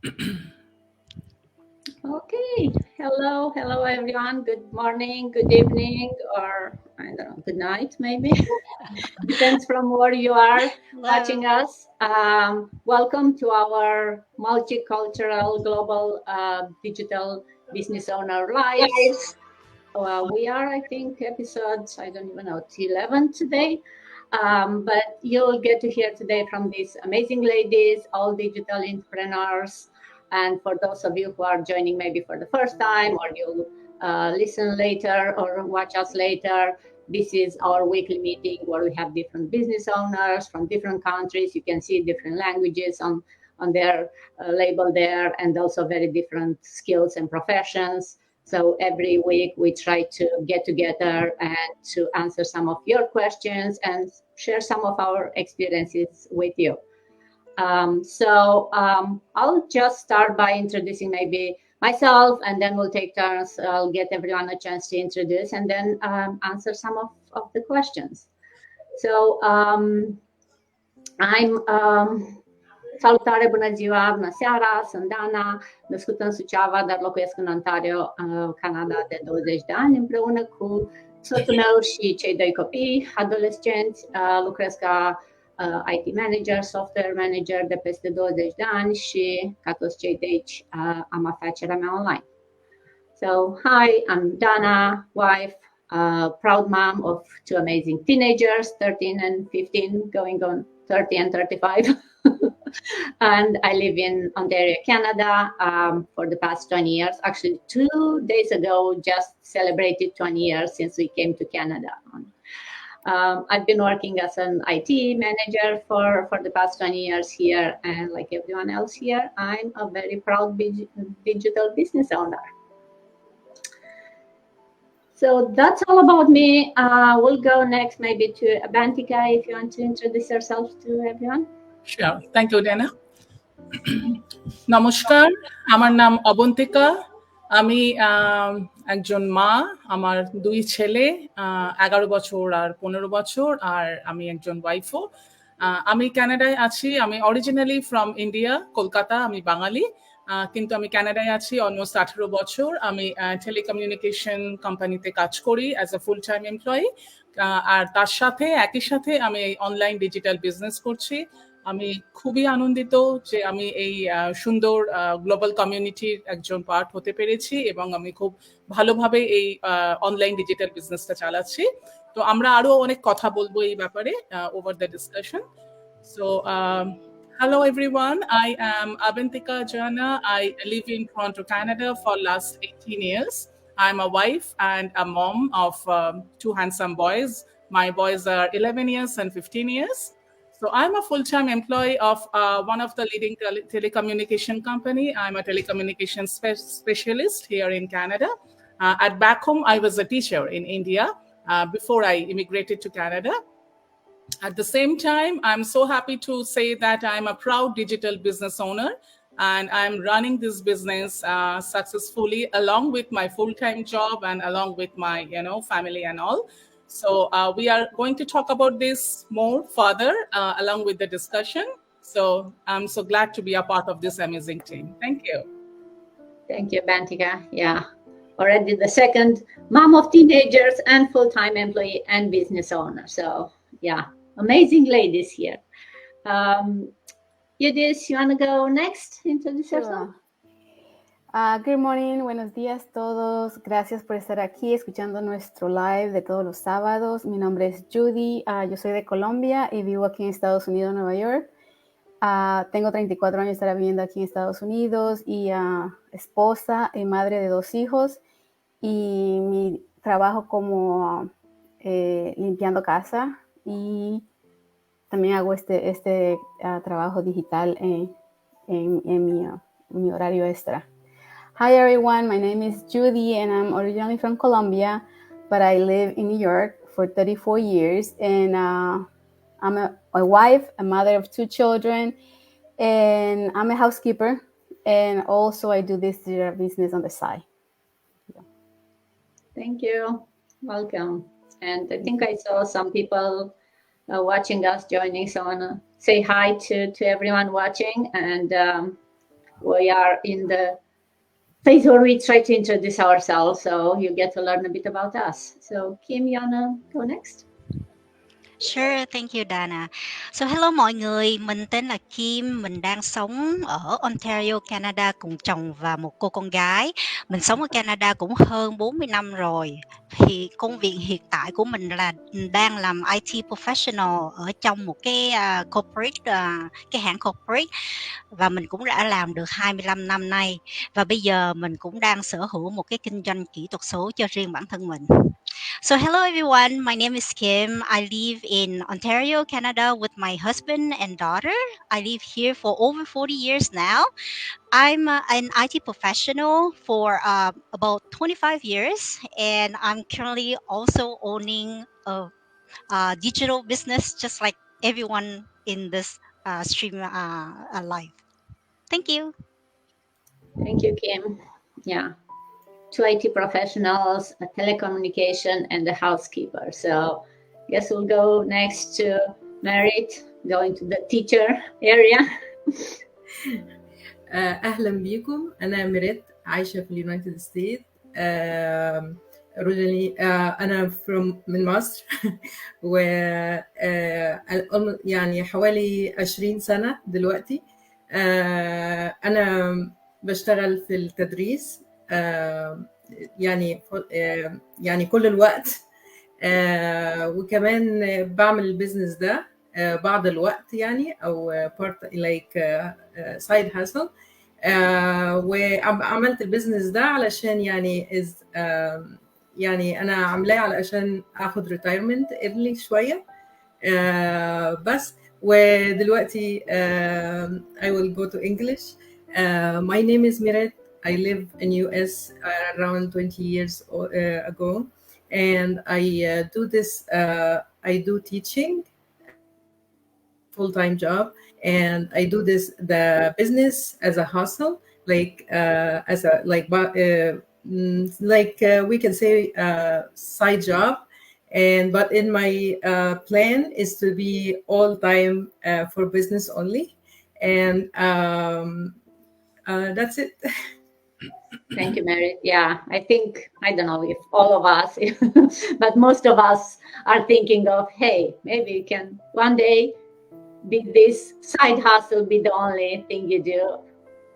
Okay, hello everyone. Good morning, good evening, or I don't know, good night maybe. Depends from where you are watching us. Welcome to our multicultural global digital business owner lives. We are, I think, episodes, I don't even know, 11 today. But you'll get to hear today from these amazing ladies, all digital entrepreneurs. And for those of you who are joining maybe for the first time, or you'll listen later or watch us later, this is our weekly meeting where we have different business owners from different countries. You can see different languages on their label there, and also very different skills and professions. So every week we try to get together and to answer some of your questions and share some of our experiences with you. I'll just start by introducing maybe myself, and then we'll take turns. I'll get everyone a chance to introduce and then answer some of the questions. So Salutare, bună ziua, bună seara, sunt Dana, născută în Suceava, dar locuiesc în Ontario, Canada, de 20 de ani, împreună cu soțul meu și cei doi copii adolescenți. Lucrez ca IT manager, software manager de peste 20 de ani și, ca toți cei de aici, am afacerea mea online. So, hi, I'm Dana, wife, proud mom of two amazing teenagers, 13 and 15, going on 30 and 35. And I live in Ontario, Canada, for the past 20 years. Actually, 2 days ago, just celebrated 20 years since we came to Canada. I've been working as an IT manager for the past 20 years here. And like everyone else here, I'm a very proud digital business owner. So that's all about me. We'll go next maybe to Abantika, if you want to introduce yourself to everyone. Sure. Thank you, Dana. নমস্কার, আমার নাম অবন্তিকা। আমি একজন মা, আমার দুই ছেলে 11 বছর আর 15 বছর, আর আমি একজন ওয়াইফও। আমি কানাডায় আছি। আমি অরিজিনালি ফ্রম ইন্ডিয়া, কলকাতা। আমি বাঙালি, কিন্তু আমি কানাডায় আছি অলমোস্ট 18 বছর। আমি টেলিকমিউনিকেশন কোম্পানিতে কাজ করি as a full time employee. আর তার সাথে একই সাথে আমি অনলাইন ডিজিটাল বিজনেস করছি। আমি খুবই আনন্দিত যে আমি এই সুন্দর গ্লোবাল কমিউনিটির একজন পার্ট হতে পেরেছি, এবং আমি খুব ভালোভাবে এই অনলাইন ডিজিটাল বিজনেসটা চালাচ্ছি। তো আমরা আরো অনেক কথা বলবো এই ব্যাপারে over the discussion. So hello everyone, I am Abantika Jana. I live in Toronto, Canada for last 18 years. I'm a wife and a mom of two handsome boys. My boys are 11 years and 15 years. So I'm a full-time employee of one of the leading telecommunication company. I'm a telecommunication specialist here in Canada. At back home, I was a teacher in India before I immigrated to Canada. At the same time, I'm so happy to say that I'm a proud digital business owner, and I'm running this business successfully along with my full-time job and along with my family and all. So we are going to talk about this more further along with the discussion. So I'm so glad to be a part of this amazing team. Thank you. Thank you, Bantika. Yeah, already the second mom of teenagers and full-time employee and business owner. So yeah, amazing ladies here. Yudis, you want to go next? Introduce yourself. Good morning, buenos días todos. Gracias por estar aquí escuchando nuestro live de todos los sábados. Mi nombre es Judy, yo soy de Colombia y vivo aquí en Estados Unidos, Nueva York. Tengo 34 años de estar viviendo aquí en Estados Unidos y esposa y madre de 2 hijos. Y mi trabajo como limpiando casa, y también hago este trabajo digital en mi horario extra. Hi everyone, my name is Judy and I'm originally from Colombia, but I live in New York for 34 years, and I'm a wife, a mother of 2 children, and I'm a housekeeper, and also I do this business on the side. Yeah. Thank you. Welcome. And I think I saw some people watching us joining, so I want to say hi to everyone watching, and we are in the phase where we try to introduce ourselves, so you get to learn a bit about us. So Kim, you wanna go next? Sure, thank you Dana. So hello mọi người, mình tên là Kim, mình đang sống ở Ontario, Canada cùng chồng và một cô con gái. Mình sống ở Canada cũng hơn 40 năm rồi. Thì công việc hiện tại của mình là đang làm IT professional ở trong một cái corporate, cái hãng corporate, và mình cũng đã làm được 25 năm nay. Và bây giờ mình cũng đang sở hữu một cái kinh doanh kỹ thuật số cho riêng bản thân mình. So, hello everyone. My name is Kim. I live in Ontario, Canada with my husband and daughter. I live here for over 40 years now. I'm an IT professional for about 25 years, and I'm currently also owning a digital business just like everyone in this stream live. Thank you. Thank you, Kim. Yeah. 2 IT professionals, a telecommunication, and a housekeeper. So guess we'll go next to Merit, going to the teacher area. أهلا بيكم. أنا ميريت عايشة في اليونايتد ستيت. originally أنا من مصر و يعني حوالي 20 سنة دلوقتي. أنا بشتغل في التدريس يعني كل الوقت، وكمان بعمل البيزنس ده بعض الوقت يعني أو part like side hustle. وعملت البيزنس ده علشان يعني أنا عاملاه علشان أخد retirement early شوية بس. ودلوقتي I will go to English. My name is Miret. I live in US around 20 years ago, and I do this. I do teaching, full-time job, and I do the business as a hustle, like as a we can say side job. But in my plan is to be all time for business only, and that's it. Thank you, Mary. Yeah, I think, I don't know if all of us, but most of us are thinking of, hey, maybe you can one day be this side hustle, be the only thing you do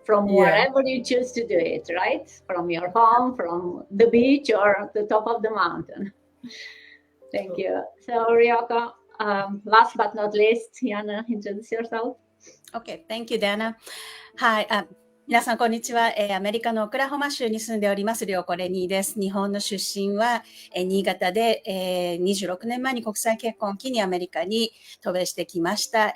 from wherever you choose to do it, right? From your home, from the beach, or the top of the mountain. Thank you. So, Ryoko, last but not least, Yana, introduce yourself. Okay, thank you, Dana. Hi, 皆さんこんにちは。アメリカのオクラホマ州に住んでおります、リョウコレニーです。日本の出身は、新潟で、26年前に国際結婚を機にアメリカに渡米してきました。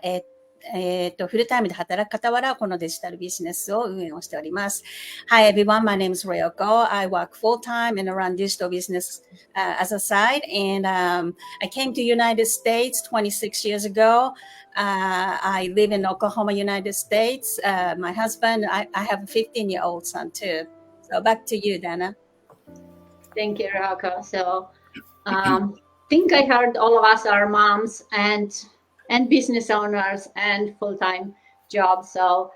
フルタイムで働く傍ら、このデジタルビジネスを運営をしております。Hi everyone, my name is Ryoko. I work full time and run digital business as a side. And I came to United States 26 years ago. I live in Oklahoma, United States. My husband, I have a 15-year-old son too. So back to you, Dana. Thank you, Ryoko. So I think I heard all of us are moms and business owners and full-time jobs. So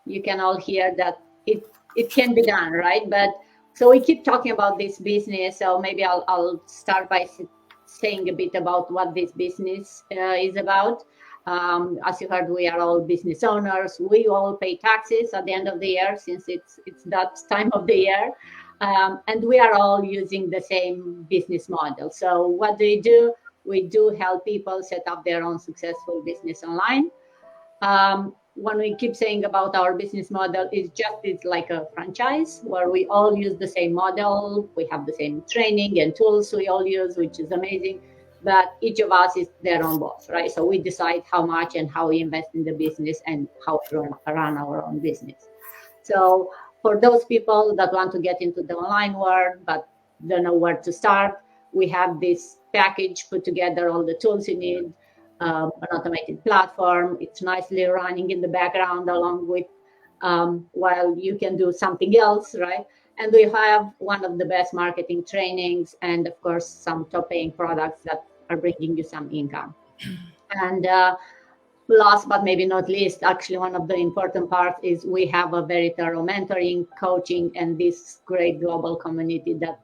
you can all hear that it can be done, right? But so we keep talking about this business. So maybe I'll start by saying a bit about what this business is about. As you heard, we are all business owners. We all pay taxes at the end of the year since it's that time of the year. And we are all using the same business model. So what do? We do help people set up their own successful business online. When we keep saying about our business model, it's like a franchise where we all use the same model. We have the same training and tools we all use, which is amazing. But each of us is their own boss, right? So we decide how much and how we invest in the business and how to run our own business. So for those people that want to get into the online world but don't know where to start, we have this package, put together all the tools you need, an automated platform. It's nicely running in the background along with while you can do something else, right? And we have one of the best marketing trainings and, of course, some top paying products that are bringing you some income. And last but maybe not least, actually one of the important parts is we have a very thorough mentoring, coaching, and this great global community that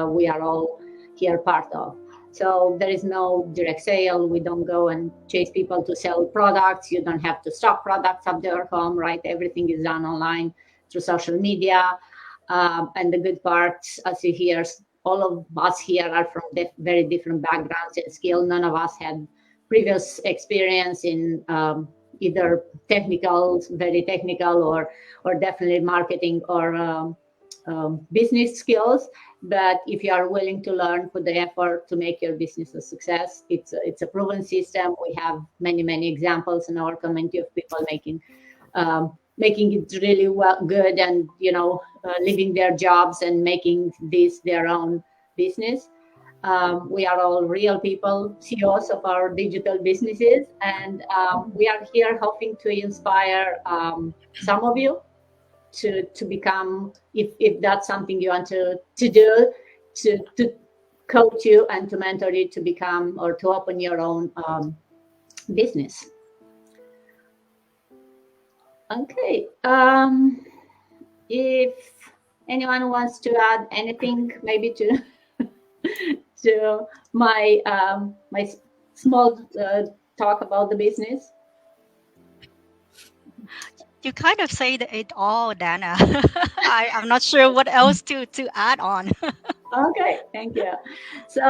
we are all here part of. So there is no direct sale. We don't go and chase people to sell products. You don't have to stock products at their home, right? Everything is done online through social media. And the good part, as you hear, all of us here are from very different backgrounds and skills. None of us had previous experience in either technical, very technical, or definitely marketing or business skills. But if you are willing to learn, put the effort to make your business a success, it's a proven system. We have many examples in our community of people making it really good, and leaving their jobs and making this their own business. We are all real people, CEOs of our digital businesses, and we are here hoping to inspire some of you to become, if that's something you want to do, to coach you and to mentor you to become or to open your own business. Okay. If anyone wants to add anything, maybe to my my small talk about the business. You kind of say it all, Dana. I'm not sure what else to add on. Okay, thank you. So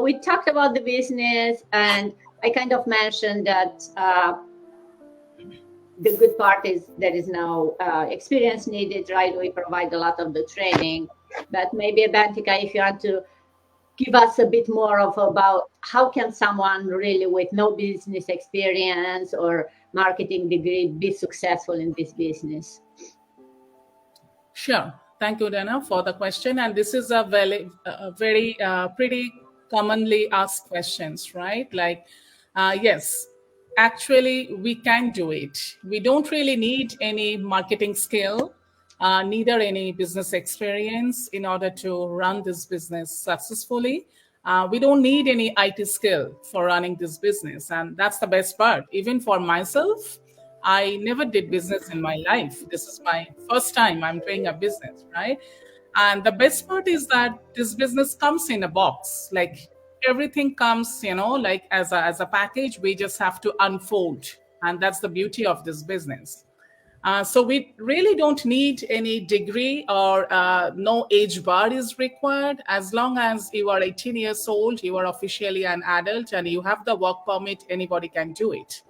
we talked about the business, and I kind of mentioned that the good part is there is no experience needed, right? We provide a lot of the training, but maybe Bantika, if you want to give us a bit more about how can someone really with no business experience or marketing degree be successful in this business? Sure. Thank you, Dana, for the question. And this is a very pretty commonly asked questions, right? Like, yes, actually, we can do it. We don't really need any marketing skill, neither any business experience in order to run this business successfully. We don't need any IT skill for running this business. And that's the best part. Even for myself, I never did business in my life. This is my first time I'm doing a business, right? And the best part is that this business comes in a box. Like everything comes, like as a package. We just have to unfold. And that's the beauty of this business. So we really don't need any degree or no age bar is required. As long as you are 18 years old, you are officially an adult and you have the work permit, anybody can do it.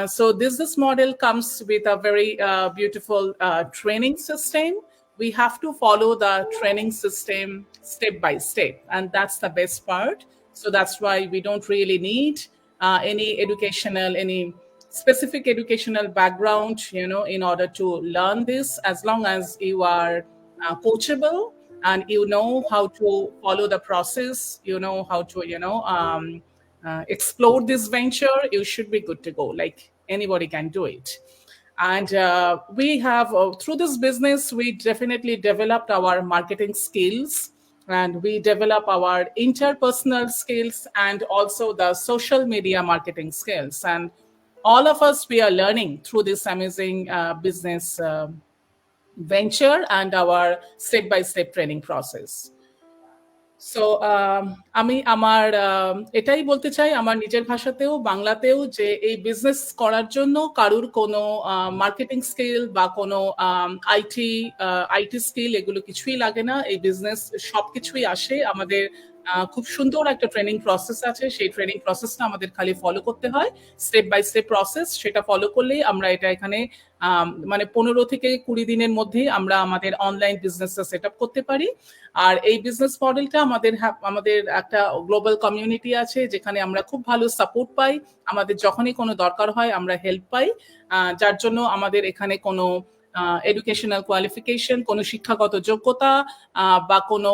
So this model comes with a very beautiful training system. We have to follow the training system step by step, and that's the best part. So that's why we don't really need any specific educational background, in order to learn this. As long as you are coachable and you know how to follow the process, you know how to, explore this venture, you should be good to go. Like anybody can do it. And we have, through this business, we definitely developed our marketing skills, and we develop our interpersonal skills and also the social media marketing skills. And all of us, we are learning through this amazing business venture and our step-by-step training process. So আমি আমার এটাই বলতে চাই আমার নিজের ভাষাতেও বাংলাতেও যে এই বিজনেস করার জন্য কারুর কোনো মার্কেটিং স্কিল বা কোনো আইটি স্কিল এগুলো কিছুই লাগে না। এই বিজনেস সবকিছুই আসে আমাদের খুব সুন্দর একটা ট্রেনিং প্রসেস আছে। সেই ট্রেনিং প্রসেসটা আমাদের খালি ফলো করতে হয়, স্টেপ বাই স্টেপ প্রসেস। সেটা ফলো করলেই আমরা এটা এখানে মানে 15 থেকে 20 দিনের মধ্যে আমরা আমাদের অনলাইন বিজনেসটা সেট আপ করতে পারি। আর এই বিজনেস মডেলটা আমাদের একটা গ্লোবাল কমিউনিটি আছে যেখানে আমরা খুব ভালো সাপোর্ট পাই। আমাদের যখনই কোনো দরকার হয় আমরা হেল্প পাই, যার জন্য আমাদের এখানে কোনো এডুকেশনাল কোয়ালিফিকেশন, কোনো শিক্ষাগত যোগ্যতা বা কোনো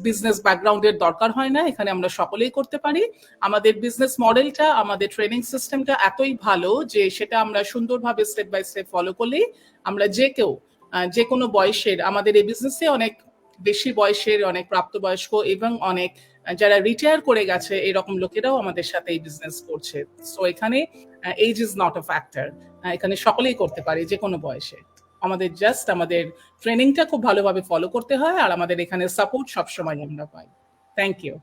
বিজনেস ব্যাকগ্রাউন্ডের দরকার হয় না। এখানে আমরা সকলেই করতে পারি। আমাদের বিজনেস মডেলটা, আমাদের ট্রেনিং সিস্টেমটা এতই ভালো যে সেটা আমরা সুন্দরভাবে স্টেপ বাই স্টেপ ফলো করলেই আমরা যে কোনো বয়সের, আমাদের এই বিজনেসে অনেক বেশি বয়সের, অনেক প্রাপ্তবয়স্ক এবং অনেক যারা রিটায়ার করে গেছে এরকম লোকেরাও আমাদের সাথে এই বিজনেস করছে। সো এখানে age is not a factor, এখানে সকলেই করতে পারে যে কোনো বয়সে। আমাদের জাস্ট আমাদের ট্রেনিংটা খুব ভালোভাবে ফলো করতে হয়, আর আমাদের এখানে সাপোর্ট সবসময় আমরা পাই। Thank you.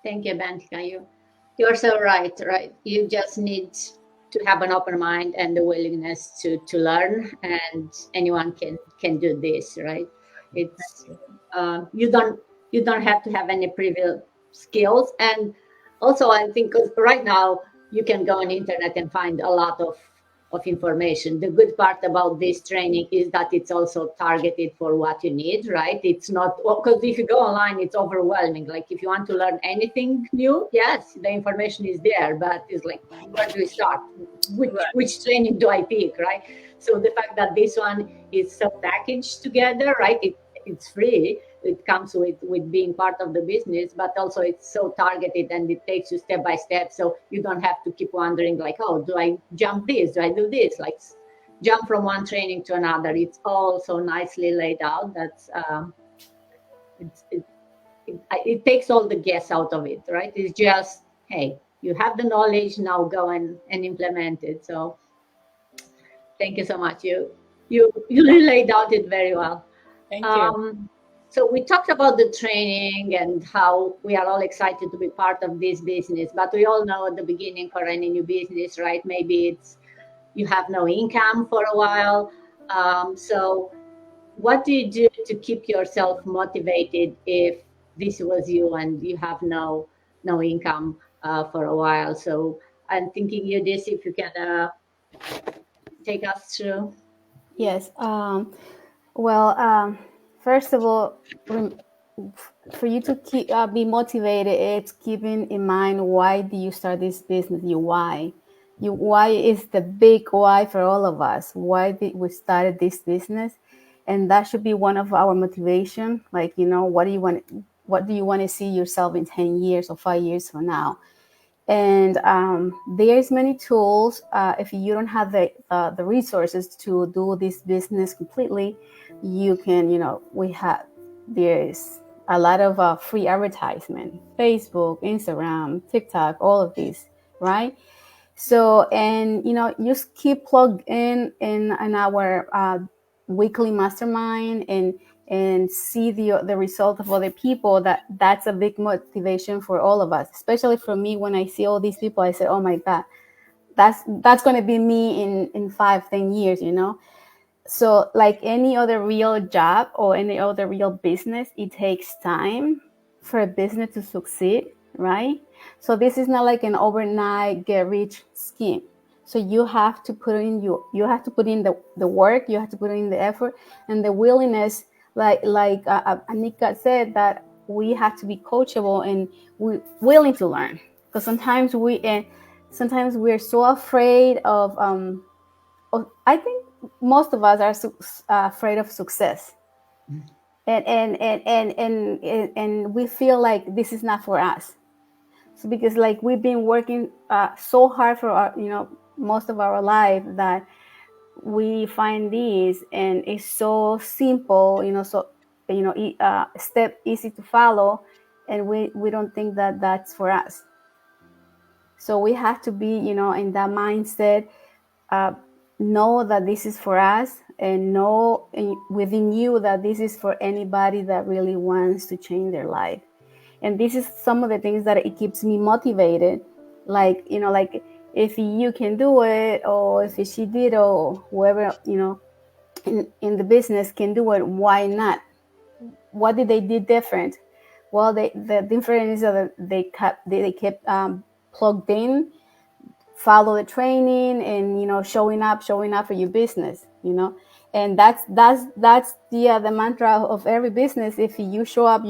Thank you, Bantika. You're so right. You just need to have an open mind and the willingness to learn, and anyone can do this, right? It's you don't have to have any previous skills, and also I think 'cause right now you can go on internet and find a lot of information. The good part about this training is that it's also targeted for what you need, right? It's not, because if you go online, it's overwhelming. Like if you want to learn anything new, yes, the information is there, but it's like, where do we start? Which training do I pick, right? So the fact that this one is so packaged together, right? It's free. It comes with being part of the business, but also it's so targeted and it takes you step by step. So you don't have to keep wondering like, oh, do I jump this? Do I do this? Like jump from one training to another. It's all so nicely laid out. That's it takes all the guess out of it, right? It's just, hey, you have the knowledge, now go and implement it. So thank you so much. You really laid out it very well. Thank you. So we talked about the training and how we are all excited to be part of this business, but we all know at the beginning for any new business, right? Maybe it's you have no income for a while. So what do you do to keep yourself motivated if this was you and you have no income for a while? So I'm thinking you this, if you can take us through. Yes. Well, first of all, for you to keep be motivated, it's keeping in mind, why do you start this business? Your why is the big why for all of us. Why did we started this business? And that should be one of our motivation. Like, what do you want to see yourself in 10 years or 5 years from now? And there's many tools. If you don't have the resources to do this business completely, you can, there's a lot of free advertisement, Facebook, Instagram, TikTok, all of these, right? So, and just keep plugged in our weekly mastermind and see the result of other people. That's a big motivation for all of us, especially for me. When I see all these people, I say, oh my God, that's going to be me in 5-10 years, So like any other real job or any other real business, it takes time for a business to succeed, right? So this is not like an overnight get rich scheme. So you have to put in the work, you have to put in the effort and the willingness, like Anika said, that we have to be coachable and we're willing to learn. Because sometimes we're so afraid of I think most of us are afraid of success. And we feel like this is not for us. So because like we've been working so hard for our, most of our life, that we find these and it's so simple, step easy to follow, and we don't think that that's for us. So we have to be, in that mindset, know that this is for us, and know within you that this is for anybody that really wants to change their life. And this is some of the things that it keeps me motivated. Like, like if you can do it, or if she did, or whoever, in the business can do it, why not? What did they do different? Well, the difference is that they kept plugged in, follow the training, and showing up for your business, and that's the mantra of every business. If you show up,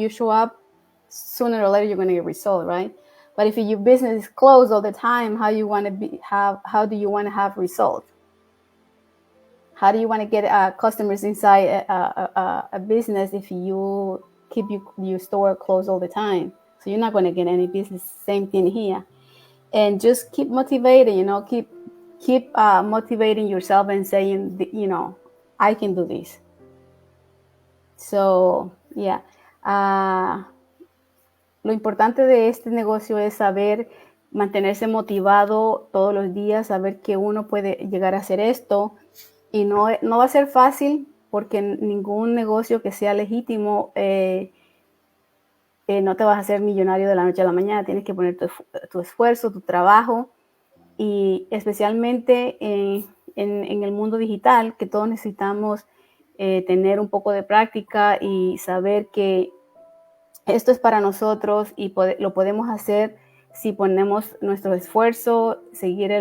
sooner or later you're going to get a result, right? But if your business is closed all the time, how do you want to have results? How do you want to get customers inside a business if you keep your store closed all the time? So you're not going to get any business. Same thing here. And just keep motivating, keep motivating yourself and saying, I can do this. So, yeah. Lo importante de este negocio es saber mantenerse motivado todos los días, saber que uno puede llegar a hacer esto y no va a ser fácil porque ningún negocio que sea legítimo no te vas a hacer millonario de la noche a la mañana. Tienes que poner tu esfuerzo, tu trabajo y especialmente en el mundo digital, que todos necesitamos tener un poco de práctica y saber que esto es para nosotros y lo podemos hacer si ponemos nuestro esfuerzo, seguir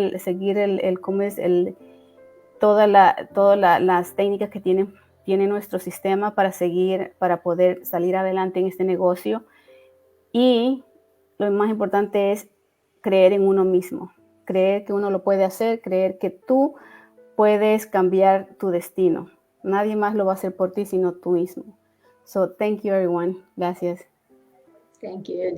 todas las técnicas que tiene nuestro sistema para poder salir adelante en este negocio. Y lo más importante es creer en uno mismo, creer que uno lo puede hacer, creer que tú puedes cambiar tu destino. Nadie más lo va a hacer por ti sino tú mismo. So thank you everyone. Gracias. Thank you.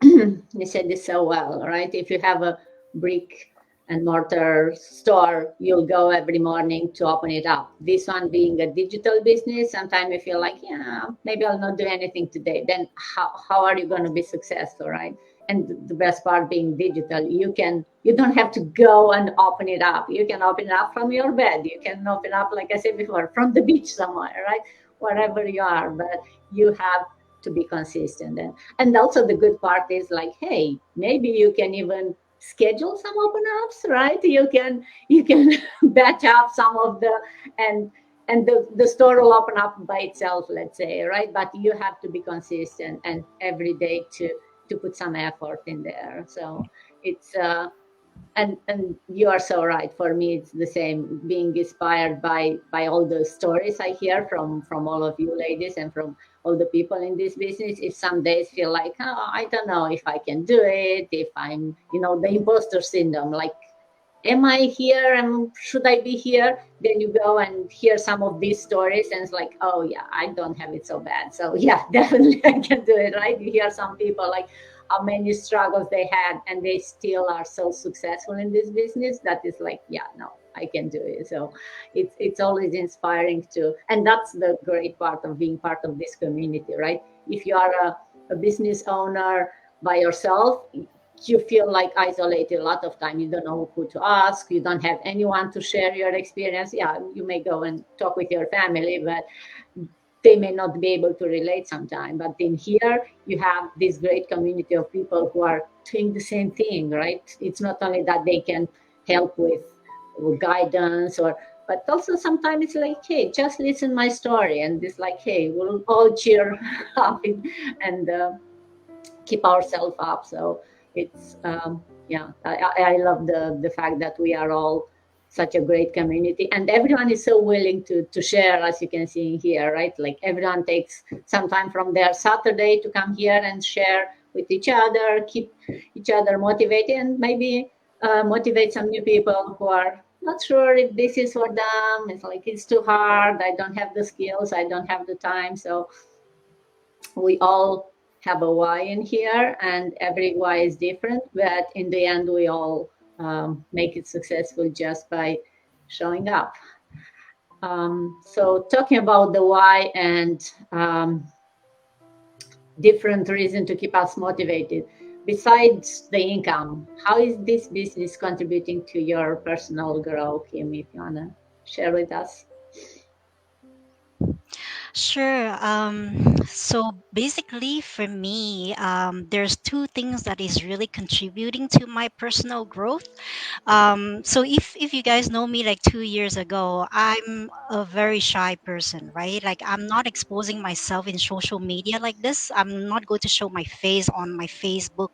You said this so well, right? If you have a brick and mortar store, you'll go every morning to open it up. This one being a digital business, sometimes you feel like, yeah, maybe I'll not do anything today. Then how are you going to be successful, right? And the best part being digital, you don't have to go and open it up. You can open it up from your bed. You can open up, like I said before, from the beach somewhere, right? Wherever you are, but you have to be consistent. And also the good part is like, hey, maybe you can even schedule some open ups, right? You can batch up some of the and the store will open up by itself, let's say, right? But you have to be consistent and every day to put some effort in there. So it's and you are so right. For me, it's the same. Being inspired by all the stories I hear from all of you ladies and from all the people in this business. If some days feel like, oh, I don't know if I can do it, if I'm, the imposter syndrome, like, am I here and should I be here? Then you go and hear some of these stories and it's like, oh yeah, I don't have it so bad. So yeah, definitely I can do it, right? You hear some people like how many struggles they had and they still are so successful in this business. That is like, yeah, no, I can do it. So it's always inspiring to, and that's the great part of being part of this community, right? If you are a business owner by yourself, you feel like isolated a lot of time. You don't know who to ask. You don't have anyone to share your experience. Yeah, you may go and talk with your family, but they may not be able to relate sometime. But in here, you have this great community of people who are doing the same thing, right? It's not only that they can help with guidance but also sometimes it's like, hey, just listen my story, and it's like, hey, we'll all cheer up and keep ourselves up. So it's yeah, I love the fact that we are all such a great community and everyone is so willing to share, as you can see here, right? Like everyone takes some time from their Saturday to come here and share with each other, keep each other motivated, and maybe motivate some new people who are not sure if this is for them. It's like, it's too hard, I don't have the skills, I don't have the time. So we all have a why in here and every why is different, but in the end we all make it successful just by showing up. So talking about the why and different reason to keep us motivated, besides the income, how is this business contributing to your personal growth? Kim, if you want to share with us. Sure. So basically, for me, there's two things that is really contributing to my personal growth. So if you guys know me like 2 years ago, I'm a very shy person, right? Like I'm not exposing myself in social media like this. I'm not going to show my face on my Facebook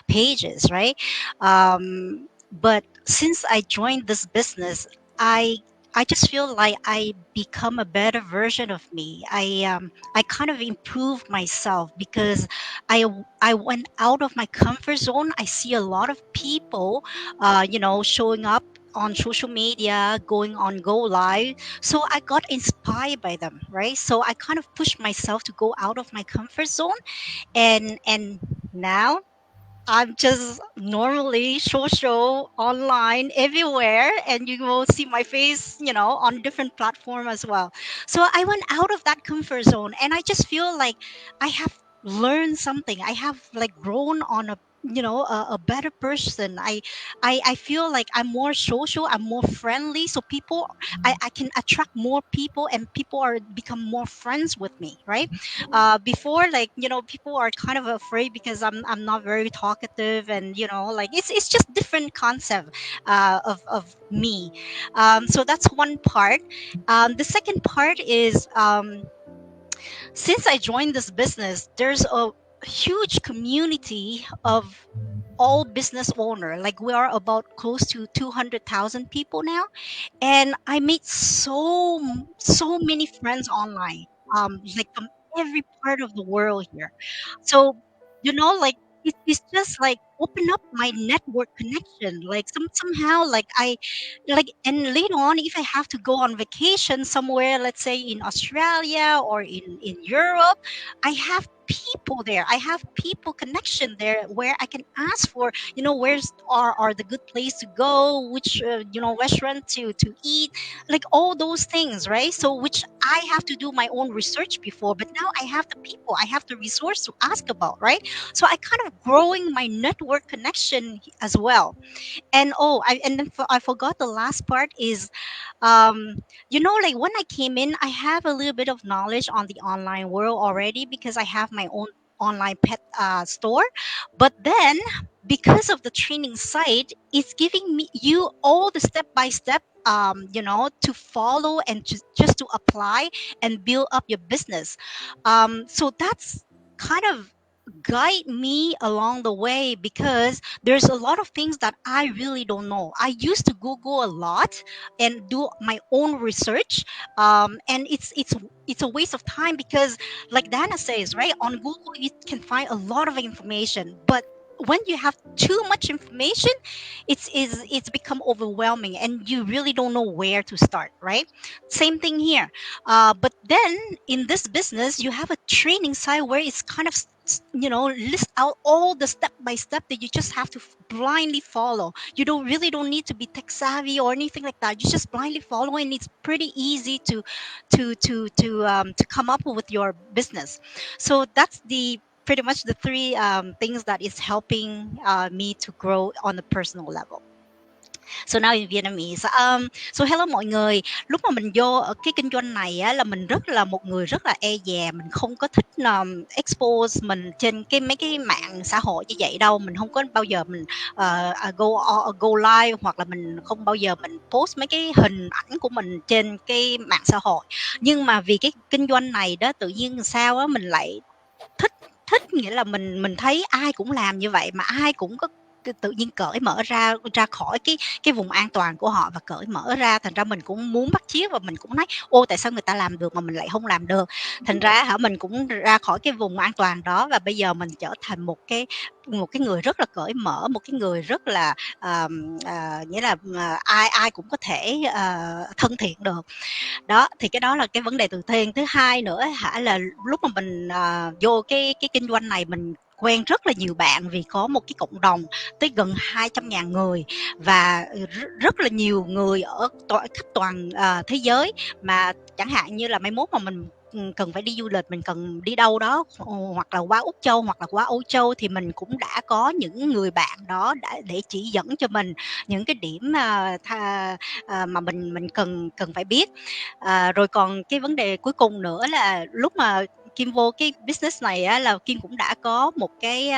pages, right? But since I joined this business, I I just feel like I become a better version of me. I kind of improve myself because I went out of my comfort zone. I see a lot of people, showing up on social media, going on go live. So I got inspired by them, right? So I kind of pushed myself to go out of my comfort zone, and now I'm just normally social online everywhere, and you will see my face, on different platform as well. So I went out of that comfort zone, and I just feel like I have learned something. I have like grown on a better person. I feel like I'm more social, I'm more friendly, so people, I can attract more people, and people are become more friends with me, right? Before, like, people are kind of afraid because I'm not very talkative, and like it's just different concept of me. So that's one part. The second part is, since I joined this business, there's a huge community of all business owner. Like, we are about close to 200,000 people now, and I made so many friends online, like from every part of the world here. So, like, it's just like open up my network connection. Like, somehow, like, and later on, if I have to go on vacation somewhere, let's say in Australia or in Europe, I have people there. I have people connection there where I can ask for, where's are the good place to go, which restaurant to eat, like all those things, right? So, which I have to do my own research before, but now I have the people, I have the resource to ask about, right? So I kind of growing my network connection as well. And I forgot the last part is, like, when I came in, I have a little bit of knowledge on the online world already because I have my own online pet store. But then, because of the training site, it's giving me you all the step by step, to follow and just to apply and build up your business. So that's kind of guide me along the way, because there's a lot of things that I really don't know. I used to Google a lot and do my own research, and it's a waste of time because, like Dana says, right, on Google you can find a lot of information, but when you have too much information, it's become overwhelming, and you really don't know where to start, right? Same thing here. But then, in this business, you have a training side where it's kind of list out all the step by step that you just have to blindly follow. You don't need to be tech savvy or anything like that. You just blindly follow, and it's pretty easy to come up with your business. So that's the pretty much the three things that is helping me to grow on a personal level. So now in Vietnamese. So hello mọi người. Lúc mà mình vô ở cái kinh doanh này á, là mình rất là một người rất là e dè, mình không có thích expose mình trên mấy cái mạng xã hội như vậy đâu. Mình không có bao giờ mình go live, hoặc là mình không bao giờ mình post mấy cái hình ảnh của mình trên cái mạng xã hội. Nhưng mà vì cái kinh doanh này đó, tự nhiên sao á mình lại thích thích nghĩa là mình thấy ai cũng làm như vậy, mà ai cũng có tự nhiên cởi mở ra ra khỏi cái vùng an toàn của họ và cởi mở ra, thành ra mình cũng muốn bắt chước, và mình cũng nói ô, tại sao người ta làm được mà mình lại không làm được. Thành ra mình cũng ra khỏi cái vùng an toàn đó, và bây giờ mình trở thành một cái người rất là cởi mở, một cái người rất là nghĩa là ai ai cũng có thể thân thiện được. Đó, thì cái đó là cái vấn đề từ thiện. Thứ hai nữa là lúc mà mình vô cái kinh doanh này, mình quen rất là nhiều bạn, vì có một cái cộng đồng tới gần 200.000 người, và rất là nhiều người ở khắp toàn thế giới. Mà chẳng hạn như là mai mốt mà mình cần phải đi du lịch, mình cần đi đâu đó, hoặc là qua Úc Châu hoặc là qua Âu Châu, thì mình cũng đã có những người bạn đó để chỉ dẫn cho mình những cái điểm mà mình cần phải biết. Rồi còn cái vấn đề cuối cùng nữa là lúc mà Kim vô cái business này á, là Kim cũng đã có một cái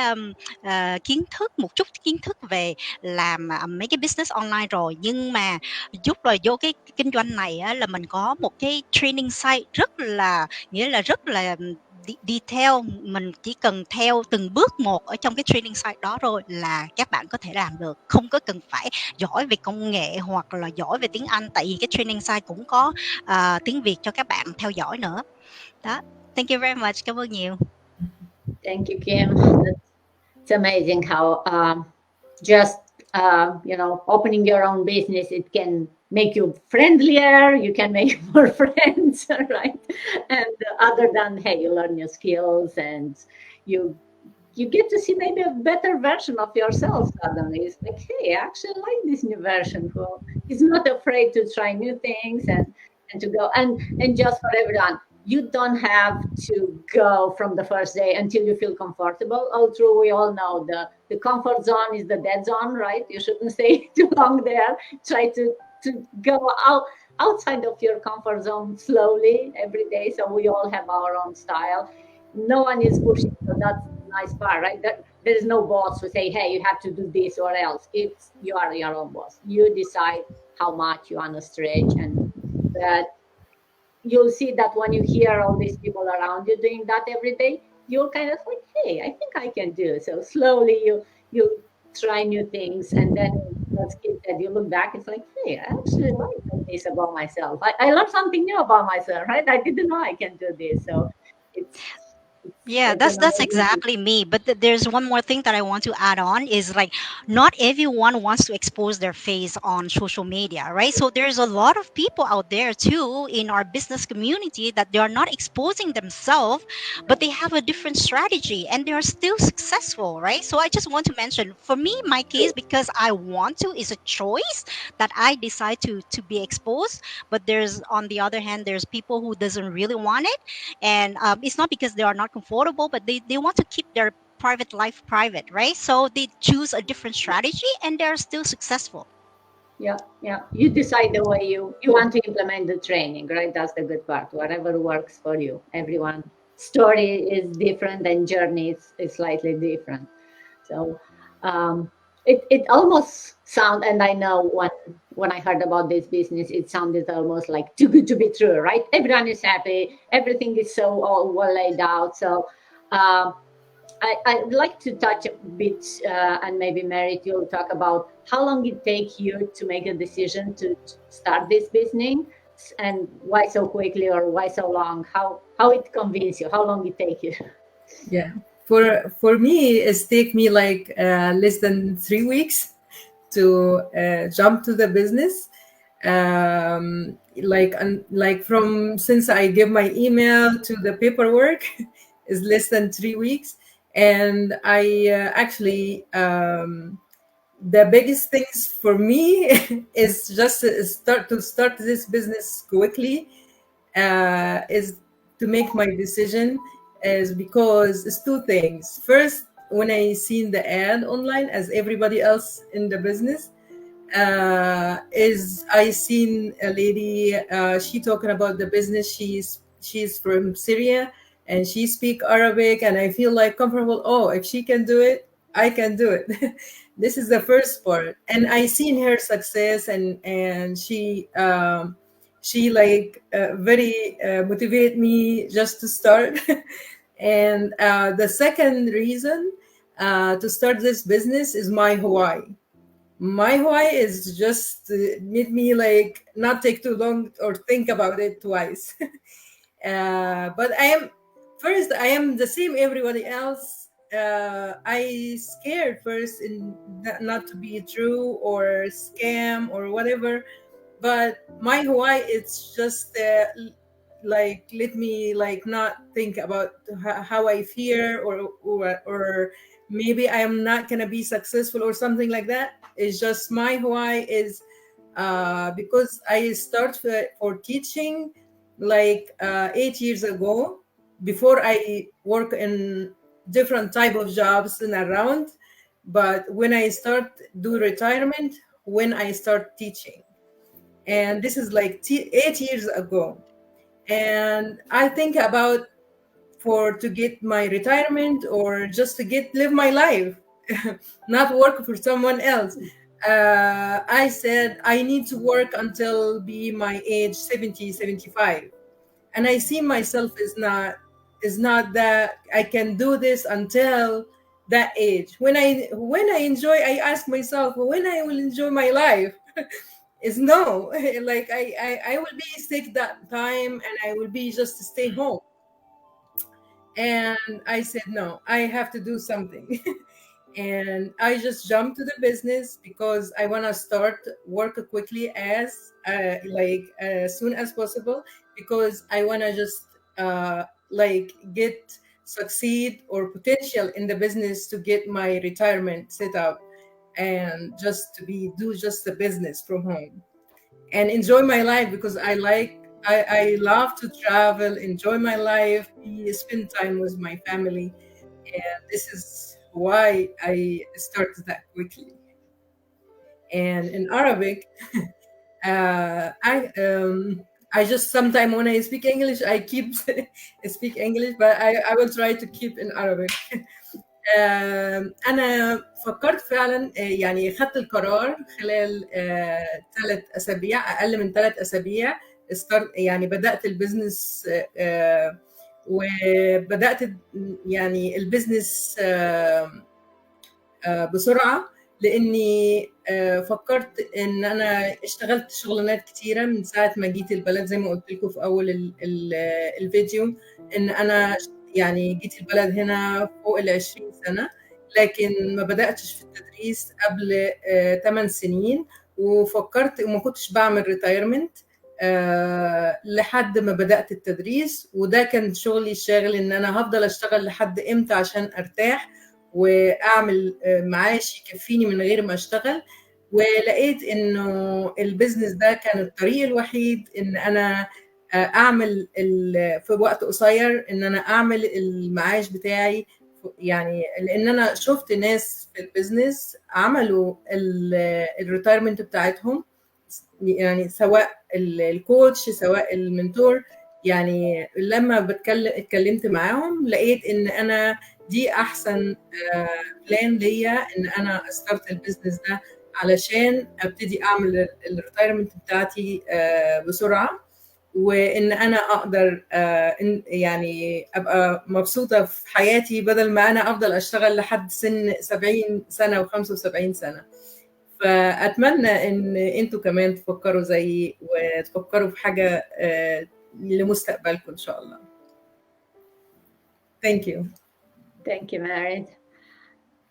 một chút kiến thức về làm mấy cái business online rồi, nhưng mà giúp rồi vô cái kinh doanh này á, là mình có một cái training site nghĩa là rất là detail. Mình chỉ cần theo từng bước một ở trong cái training site đó rồi là các bạn có thể làm được, không có cần phải giỏi về công nghệ hoặc là giỏi về tiếng Anh, tại vì cái training site cũng có tiếng Việt cho các bạn theo dõi nữa. Đó. Thank you very much. Cảm ơn nhiều. Thank you, Kim. It's amazing how just opening your own business, it can make you friendlier, you can make more friends, right? And other than, hey, you learn new skills and you you get to see maybe a better version of yourself suddenly. It's like, hey, I actually like this new version who is not afraid to try new things and to go. And just for everyone, you don't have to go from the first day until you feel comfortable. Although we all know the comfort zone is the dead zone, right? You shouldn't stay too long there. Try to go outside of your comfort zone slowly every day. So we all have our own style. No one is pushing. So that's the nice part, right? There is no boss who say, hey, you have to do this or else. It's you are your own boss. You decide how much you want to stretch, and that you'll see that when you hear all these people around you doing that every day, you'll kind of like, hey, I think I can do it. So slowly you try new things, and then as Kid said, you look back, it's like, hey, I actually like this about myself. I learned something new about myself, right? I didn't know I can do this. So it's Yeah, like an that's amazing. exactly me. But there's one more thing that I want to add on is like not everyone wants to expose their face on social media, right? So there's a lot of people out there too in our business community that they are not exposing themselves, but they have a different strategy and they are still successful, right? So I just want to mention for me, my case, because I want to is a choice that I decide to be exposed. But there's on the other hand, there's people who doesn't really want it, and it's not because they are not comfortable, but they want to keep their private life private, right? So they choose a different strategy and they're still successful. Yeah, yeah. You decide the way you want to implement the training, right? That's the good part. Whatever works for you. Everyone story is different and journey is slightly different. So it almost sound, and I know when I heard about this business, it sounded almost like too good to be true, right? Everyone is happy, everything is so all well laid out. So um, I'd like to touch a bit, and maybe Merit, you'll talk about how long it take you to make a decision to start this business, and why so quickly or why so long? How it convince you? How long it take you? Yeah. For me, it's take me like less than 3 weeks to jump to the business. Like from since I give my email to the paperwork is less than 3 weeks, and I actually the biggest things for me is just to start this business quickly, is to make my decision, is because it's two things. First, when I seen the ad online as everybody else in the business, is I seen a lady, she talking about the business. She's from Syria and she speak Arabic, and I feel like comfortable. Oh, if she can do it, I can do it. This is the first part, and I seen her success, and she like very motivate me just to start. And the second reason to start this business is my Hawaii. My why is just made me like not take too long or think about it twice. But I am the same everybody else. I scared first in not to be true or scam or whatever, but my why it's just like let me like not think about how I fear, or maybe I am not gonna be successful or something like that. It's just my why is because I start for teaching like 8 years ago, before I work in different type of jobs and around. But when I start do retirement, when I start teaching, and this is like 8 years ago. And I think about for to get my retirement or just to get live my life, not work for someone else. I said I need to work until be my age 70, 75, and I see myself is not that I can do this until that age. When I enjoy, I ask myself when I will enjoy my life. Is no. Like I will be sick that time and I will be just to stay home. And I said no, I have to do something. And I just jumped to the business because I want to start work quickly, as like as soon as possible, because I want to just like get succeed or potential in the business to get my retirement set up and just to do just the business from home and enjoy my life, because I love to travel, enjoy my life, spend time with my family. And this is why I started that quickly. And in Arabic, I just sometimes when I speak English, I keep speak English, but I will try to keep in Arabic. أنا فكرت فعلا، يعني خدت القرار خلال 3 أسابيع، أقل من 3 أسابيع يعني بدأت البزنس، وبدأت يعني البزنس بسرعة، لأني فكرت إن أنا اشتغلت شغلانات كتيرة من ساعة ما جيت البلد، زي ما قلت لكم في أول الفيديو، إن أنا يعني جيت البلد هنا فوق 20 سنة، لكن ما بدأتش في التدريس قبل 8 سنين، وفكرت وما كنتش بعمل ريتايرمنت لحد ما بدأت التدريس. وده كان شغلي الشاغل، إن أنا هفضل أشتغل لحد إمتى عشان أرتاح واعمل معاش يكفيني من غير ما اشتغل. ولقيت انه البيزنس ده كان الطريق الوحيد ان انا اعمل في وقت قصير ان انا اعمل المعاش بتاعي، يعني لان انا شفت ناس في البيزنس عملوا الريتايرمنت بتاعتهم، يعني سواء الكوتش سواء المنتور. يعني لما اتكلمت معاهم لقيت ان انا دي احسن بلان ليا، ان انا استارت البيزنس ده علشان ابتدي اعمل الريتايرمنت بتاعتي بسرعه، وان انا اقدر يعني ابقى مبسوطه في حياتي، بدل ما انا افضل اشتغل لحد سن 70 سنه و75 سنه. فاتمنى ان انتوا كمان تفكروا زيي وتفكروا في حاجه لمستقبلكم ان شاء الله. Thank you. Thank you, Merit.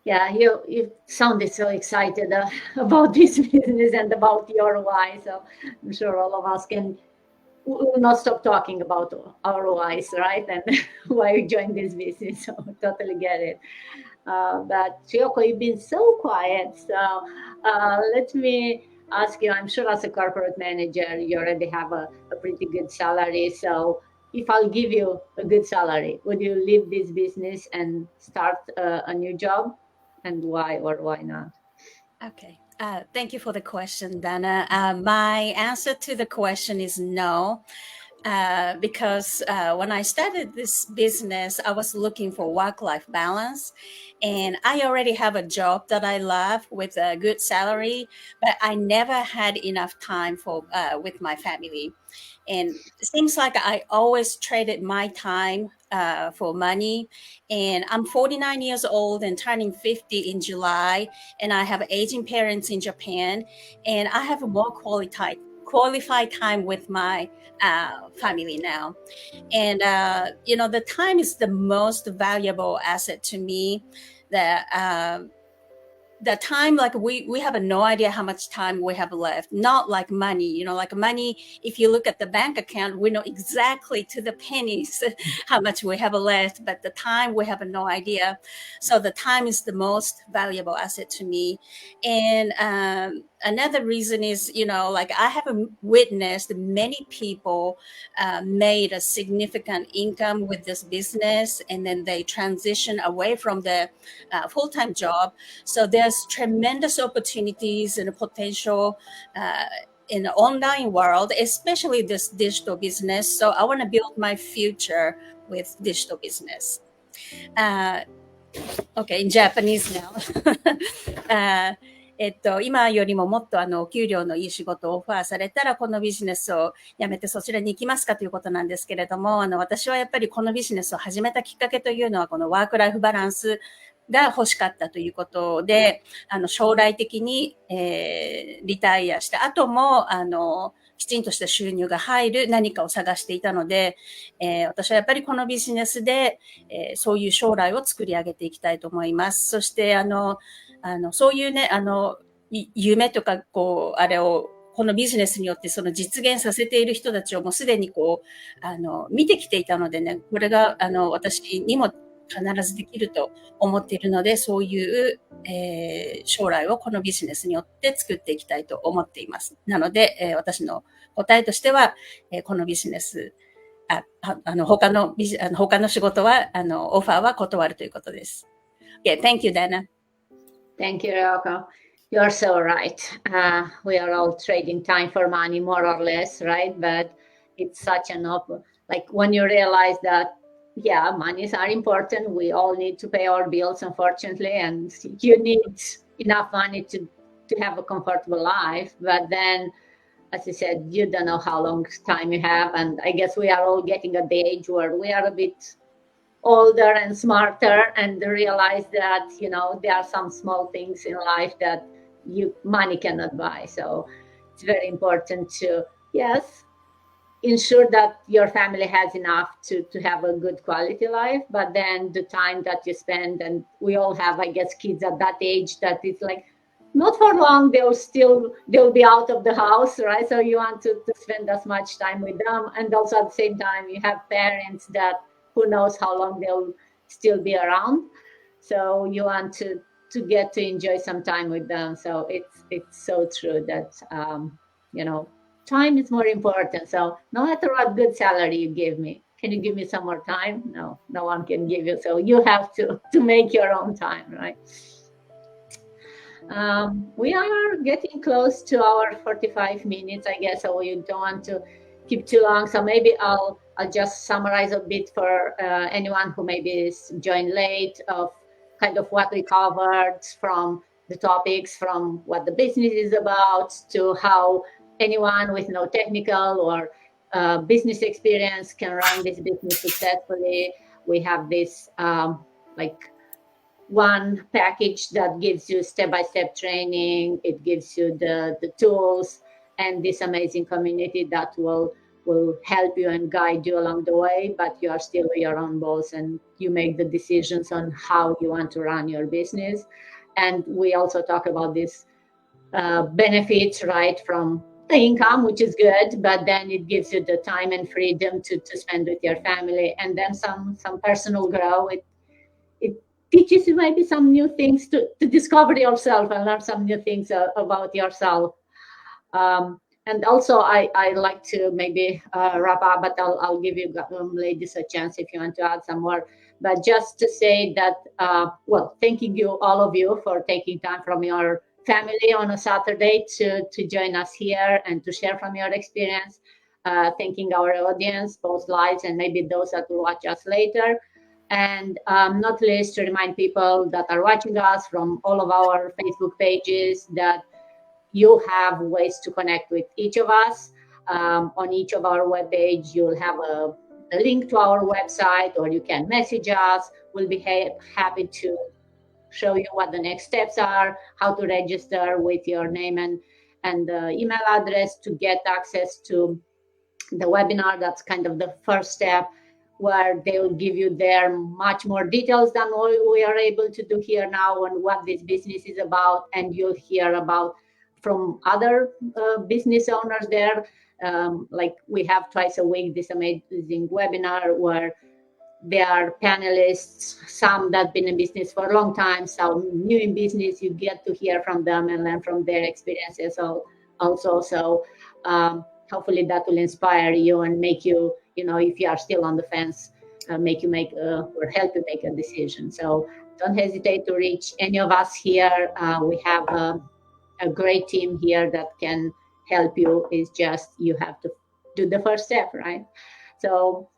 Yeah, you sounded so excited about this business and about your why. So I'm sure all of us will not stop talking about our whys, right? And why we joined this business. So totally get it. But Chiyoko, you've been so quiet. So let me ask you, I'm sure as a corporate manager, you already have a pretty good salary. So if I'll give you a good salary, would you leave this business and start a new job? And why or why not? Okay. Thank you for the question, Dana. My answer to the question is no. Because when I started this business, I was looking for work-life balance, and I already have a job that I love with a good salary, but I never had enough time for with my family. And it seems like I always traded my time for money. And I'm 49 years old and turning 50 in July, and I have aging parents in Japan, and I have a more qualified time with my family now. And the time is the most valuable asset to me. The time, like we have no idea how much time we have left. Not like money, like money, if you look at the bank account, we know exactly to the pennies how much we have left, but the time we have no idea. So the time is the most valuable asset to me. And another reason is, like I have witnessed many people made a significant income with this business, and then they transition away from the full-time job. So there's tremendous opportunities and potential in the online world, especially this digital business. So I want to build my future with digital business. Okay, in Japanese now. 今よりももっとお給料のいい仕事をオファーされたら、このビジネスをやめてそちらに行きますかということなんですけれども、私はやっぱりこのビジネスを始めたきっかけというのは、このワークライフバランスが欲しかったということで、将来的に、リタイアした後も、きちんとした収入が入る何かを探していたので、私はやっぱりこのビジネスで、そういう将来を作り上げていきたいと思います。そして、そういうね、夢とか、このビジネスによってその実現させている人たちをもうすでに見てきていたのでね、これが、私にも必ずできると思っているので、そういう、将来をこのビジネスによって作っていきたいと思っています。なので、私の答えとしては、このビジネス、他の仕事は、オファーは断るということです。Okay, thank you, Dana. Thank you, Ryoko. You're so right. We are all trading time for money, more or less, right? But it's such an like when you realize that, yeah, monies are important. We all need to pay our bills, unfortunately, and you need enough money to have a comfortable life. But then, as you said, you don't know how long time you have. And I guess we are all getting at the age where we are a bit older and smarter and realize that, you know, there are some small things in life that money cannot buy. So it's very important to, yes, ensure that your family has enough to have a good quality life, but then the time that you spend, and we all have, I guess, kids at that age that it's like not for long they'll be out of the house, right? So you want to spend as much time with them, and also at the same time you have parents that who knows how long they'll still be around, so you want to get to enjoy some time with them. So it's so true that you know, time is more important. So no matter what good salary you give me, can you give me some more time? No one can give you. So you have to make your own time, right? We are getting close to our 45 minutes, I guess, so we don't want to keep too long. So maybe I'll just summarize a bit for anyone who maybe is joined late of kind of what we covered, from the topics, from what the business is about to how anyone with no technical or business experience can run this business successfully. We have this like one package that gives you step-by-step training. It gives you the tools and this amazing community that will help you and guide you along the way, but you are still your own boss and you make the decisions on how you want to run your business. And we also talk about this benefits, right, from the income, which is good, but then it gives you the time and freedom to spend with your family, and then some personal growth. It teaches you maybe some new things to discover yourself and learn some new things about yourself. And also, I like to maybe wrap up, but I'll give you ladies a chance if you want to add some more. But just to say that, well, thanking you, all of you, for taking time from your family on a Saturday to join us here and to share from your experience. Thanking our audience, both live and maybe those that will watch us later. And not least to remind people that are watching us from all of our Facebook pages that you have ways to connect with each of us. On each of our webpage, you'll have a link to our website, or you can message us. We'll be happy to show you what the next steps are, how to register with your name and email address to get access to the webinar. That's kind of the first step, where they will give you there much more details than what we are able to do here now on what this business is about. And you'll hear about from other business owners there. Like we have twice a week this amazing webinar where there are panelists, some that have been in business for a long time, some new in business. You get to hear from them and learn from their experiences also. So hopefully that will inspire you and make you, you know, if you are still on the fence, make you make or help you make a decision. So don't hesitate to reach any of us here. We have a great team here that can help you. It's just you have to do the first step, right? So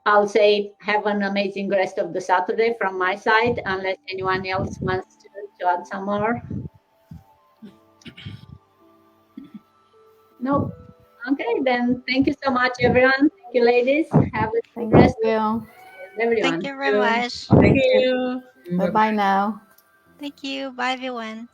I'll say have an amazing rest of the Saturday from my side, unless anyone else wants to add some more. Nope. Okay, then thank you so much, everyone. Thank you, ladies. Have a good rest of everyone. Thank you very much. Thank you. Bye-bye now. Thank you. Bye, everyone.